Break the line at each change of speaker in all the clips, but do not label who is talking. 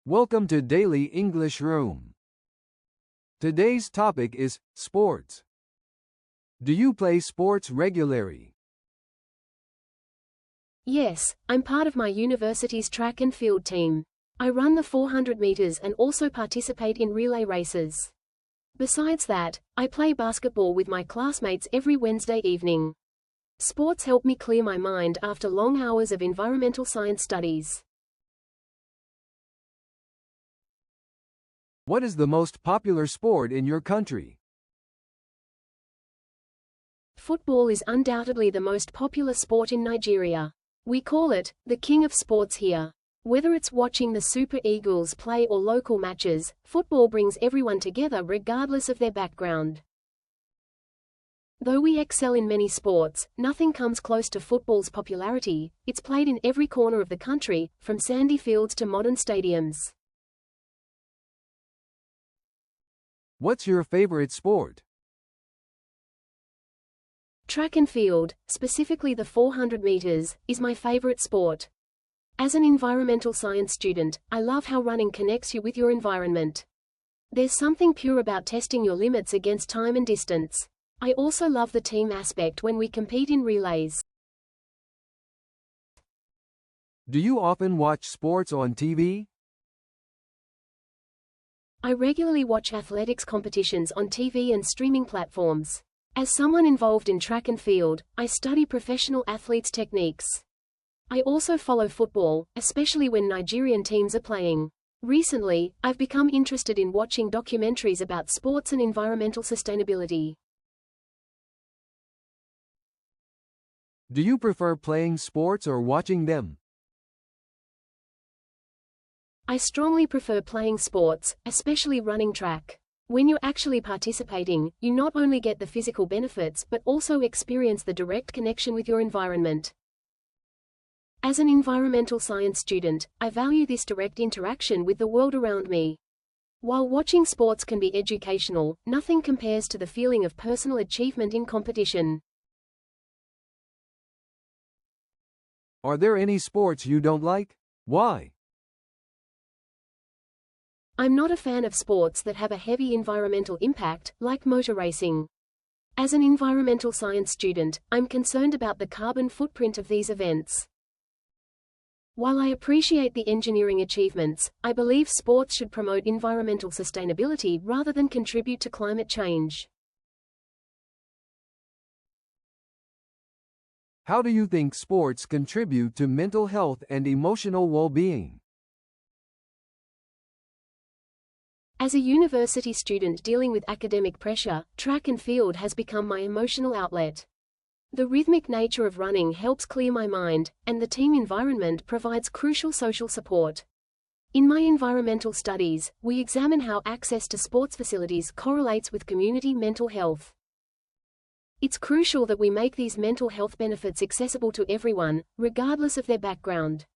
Welcome to Daily English Room. Today's topic is sports. Do you play sports regularly?
Yes, I'm part of my university's track and field team. I run the 400 meters and also participate in relay races. Besides that, I play basketball with my classmates every Wednesday evening. Sports help me clear my mind after long hours of environmental science studies.
What is the most popular sport in your country?
Football is undoubtedly the most popular sport in Nigeria. We call it the king of sports here. Whether it's watching the Super Eagles play or local matches, football brings everyone together regardless of their background. Though we excel in many sports, nothing comes close to football's popularity. It's played in every corner of the country, from sandy fields to modern stadiums.
What's your favorite sport?
Track and field, specifically the 400 meters, is my favorite sport. As an environmental science student, I love how running connects you with your environment. There's something pure about testing your limits against time and distance. I also love the team aspect when we compete in relays.
Do you often watch sports on TV?
I regularly watch athletics competitions on TV and streaming platforms. As someone involved in track and field, I study professional athletes' techniques. I also follow football, especially when Nigerian teams are playing. Recently, I've become interested in watching documentaries about sports and environmental sustainability.
Do you prefer playing sports or watching them?
I strongly prefer playing sports, especially running track. When you're actually participating, you not only get the physical benefits but also experience the direct connection with your environment. As an environmental science student, I value this direct interaction with the world around me. While watching sports can be educational, nothing compares to the feeling of personal achievement in competition.
Are there any sports you don't like? Why?
I'm not a fan of sports that have a heavy environmental impact, like motor racing. As an environmental science student, I'm concerned about the carbon footprint of these events. While I appreciate the engineering achievements, I believe sports should promote environmental sustainability rather than contribute to climate change.
How do you think sports contribute to mental health and emotional well-being?
As a university student dealing with academic pressure, track and field has become my emotional outlet. The rhythmic nature of running helps clear my mind, and the team environment provides crucial social support. In my environmental studies, we examine how access to sports facilities correlates with community mental health. It's crucial that we make these mental health benefits accessible to everyone, regardless of their background.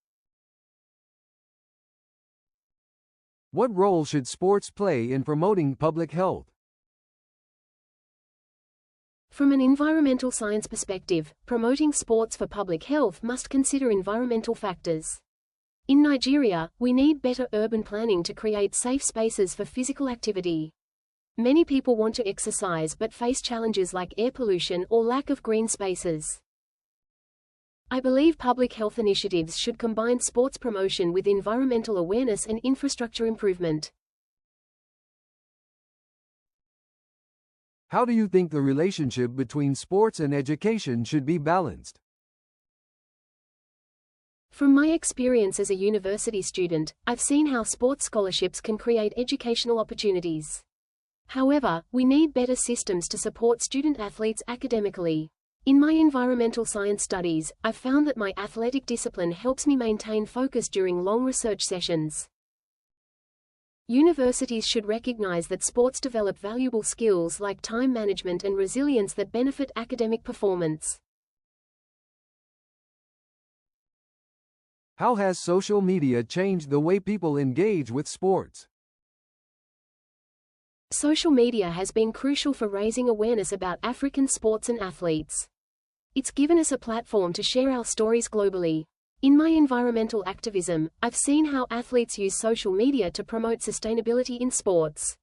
What role should sports play in promoting public health?
From an environmental science perspective, promoting sports for public health must consider environmental factors. In Nigeria, we need better urban planning to create safe spaces for physical activity. Many people want to exercise but face challenges like air pollution or lack of green spaces. I believe public health initiatives should combine sports promotion with environmental awareness and infrastructure improvement.
How do you think the relationship between sports and education should be balanced?
From my experience as a university student, I've seen how sports scholarships can create educational opportunities. However, we need better systems to support student athletes academically. In my environmental science studies, I've found that my athletic discipline helps me maintain focus during long research sessions. Universities should recognize that sports develop valuable skills like time management and resilience that benefit academic performance.
How has social media changed the way people engage with sports?
Social media has been crucial for raising awareness about African sports and athletes. It's given us a platform to share our stories globally. In my environmental activism, I've seen how athletes use social media to promote sustainability in sports.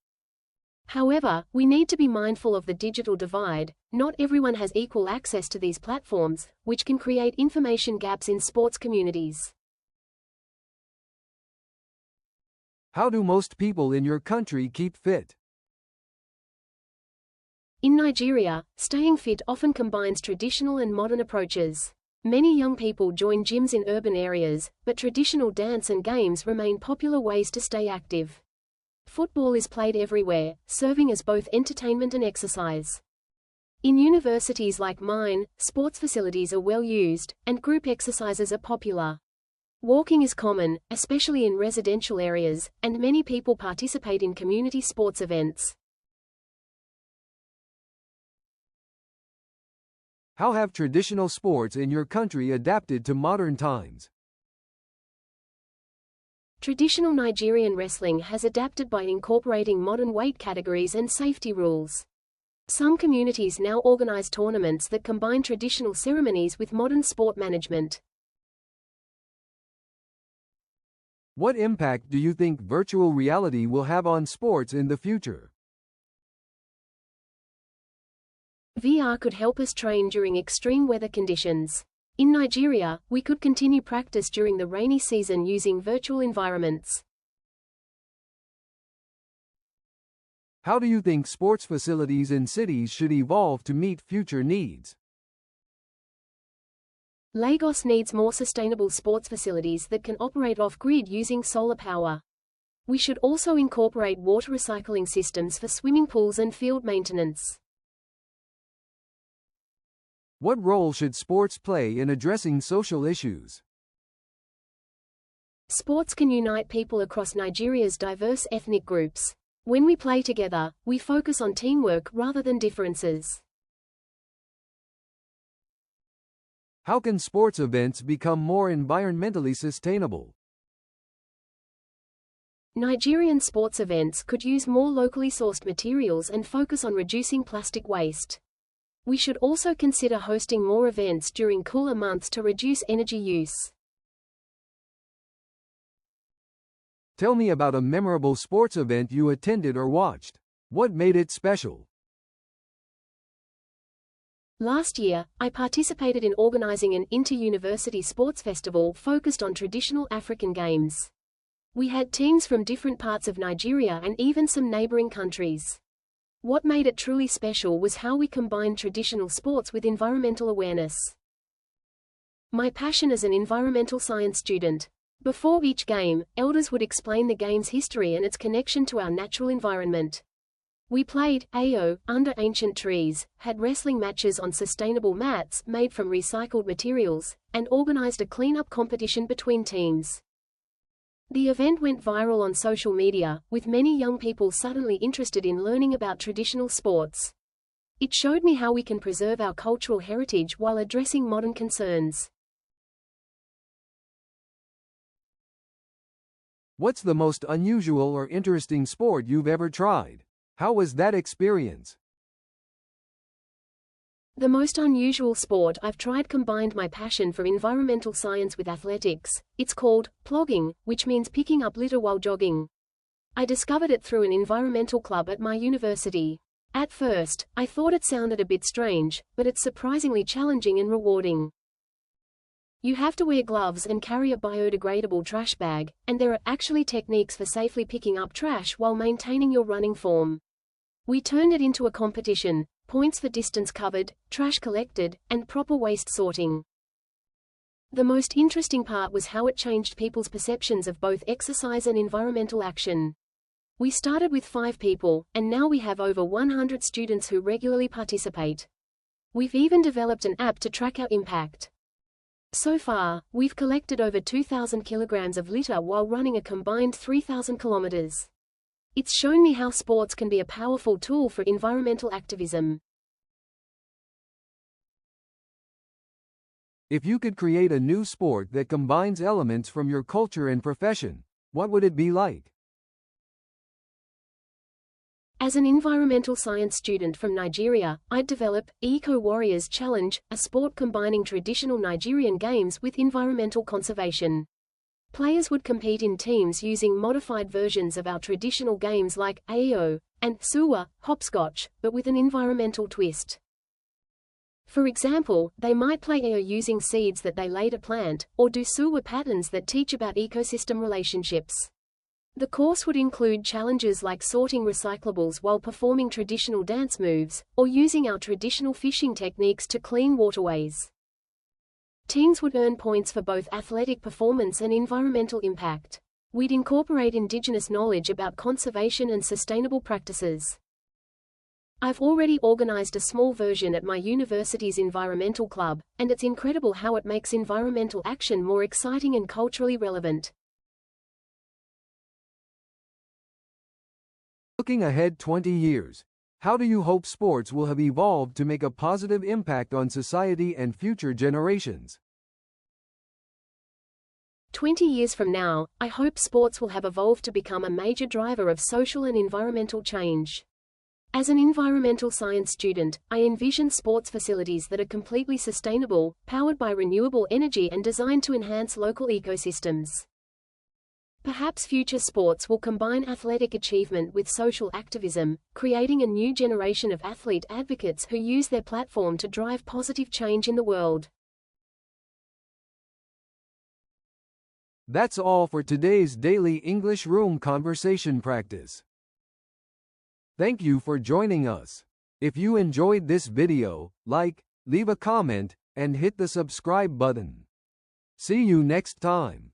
However, we need to be mindful of the digital divide. Not everyone has equal access to these platforms, which can create information gaps in sports communities.
How do most people in your country keep fit?
In Nigeria, staying fit often combines traditional and modern approaches. Many young people join gyms in urban areas, but traditional dance and games remain popular ways to stay active. Football is played everywhere, serving as both entertainment and exercise. In universities like mine, sports facilities are well used, and group exercises are popular. Walking is common, especially in residential areas, and many people participate in community sports events.
How have traditional sports in your country adapted to modern times?
Traditional Nigerian wrestling has adapted by incorporating modern weight categories and safety rules. Some communities now organize tournaments that combine traditional ceremonies with modern sport management.
What impact do you think virtual reality will have on sports in the future?
VR could help us train during extreme weather conditions. In Nigeria, we could continue practice during the rainy season using virtual environments.
How do you think sports facilities in cities should evolve to meet future needs?
Lagos needs more sustainable sports facilities that can operate off-grid using solar power. We should also incorporate water recycling systems for swimming pools and field maintenance.
What role should sports play in addressing social issues?
Sports can unite people across Nigeria's diverse ethnic groups. When we play together, we focus on teamwork rather than differences.
How can sports events become more environmentally sustainable?
Nigerian sports events could use more locally sourced materials and focus on reducing plastic waste. We should also consider hosting more events during cooler months to reduce energy use.
Tell me about a memorable sports event you attended or watched. What made it special?
Last year, I participated in organizing an inter-university sports festival focused on traditional African games. We had teams from different parts of Nigeria and even some neighboring countries. What made it truly special was how we combined traditional sports with environmental awareness. My passion as an environmental science student. Before each game, elders would explain the game's history and its connection to our natural environment. We played Ayo under ancient trees, had wrestling matches on sustainable mats made from recycled materials, and organized a cleanup competition between teams. The event went viral on social media, with many young people suddenly interested in learning about traditional sports. It showed me how we can preserve our cultural heritage while addressing modern concerns.
What's the most unusual or interesting sport you've ever tried? How was that experience?
The most unusual sport I've tried combined my passion for environmental science with athletics. It's called plogging, which means picking up litter while jogging. I discovered it through an environmental club at my university. At first, I thought it sounded a bit strange, but it's surprisingly challenging and rewarding. You have to wear gloves and carry a biodegradable trash bag, and there are actually techniques for safely picking up trash while maintaining your running form. We turned it into a competition. Points for distance covered, trash collected, and proper waste sorting. The most interesting part was how it changed people's perceptions of both exercise and environmental action. We started with 5 people, and now we have over 100 students who regularly participate. We've even developed an app to track our impact. So far, we've collected over 2,000 kilograms of litter while running a combined 3,000 kilometers. It's shown me how sports can be a powerful tool for environmental activism.
If you could create a new sport that combines elements from your culture and profession, what would it be like?
As an environmental science student from Nigeria, I'd develop Eco Warriors Challenge, a sport combining traditional Nigerian games with environmental conservation. Players would compete in teams using modified versions of our traditional games like Ayo and Suwa, hopscotch, but with an environmental twist. For example, they might play Ayo using seeds that they later plant, or do Suwa patterns that teach about ecosystem relationships. The course would include challenges like sorting recyclables while performing traditional dance moves, or using our traditional fishing techniques to clean waterways. Teams would earn points for both athletic performance and environmental impact. We'd incorporate indigenous knowledge about conservation and sustainable practices. I've already organized a small version at my university's environmental club, and it's incredible how it makes environmental action more exciting and culturally relevant.
Looking ahead 20 years, how do you hope sports will have evolved to make a positive impact on society and future generations?
20 years from now, I hope sports will have evolved to become a major driver of social and environmental change. As an environmental science student, I envision sports facilities that are completely sustainable, powered by renewable energy and designed to enhance local ecosystems. Perhaps future sports will combine athletic achievement with social activism, creating a new generation of athlete advocates who use their platform to drive positive change in the world.
That's all for today's daily English Room conversation practice. Thank you for joining us. If you enjoyed this video, like, leave a comment, and hit the subscribe button. See you next time.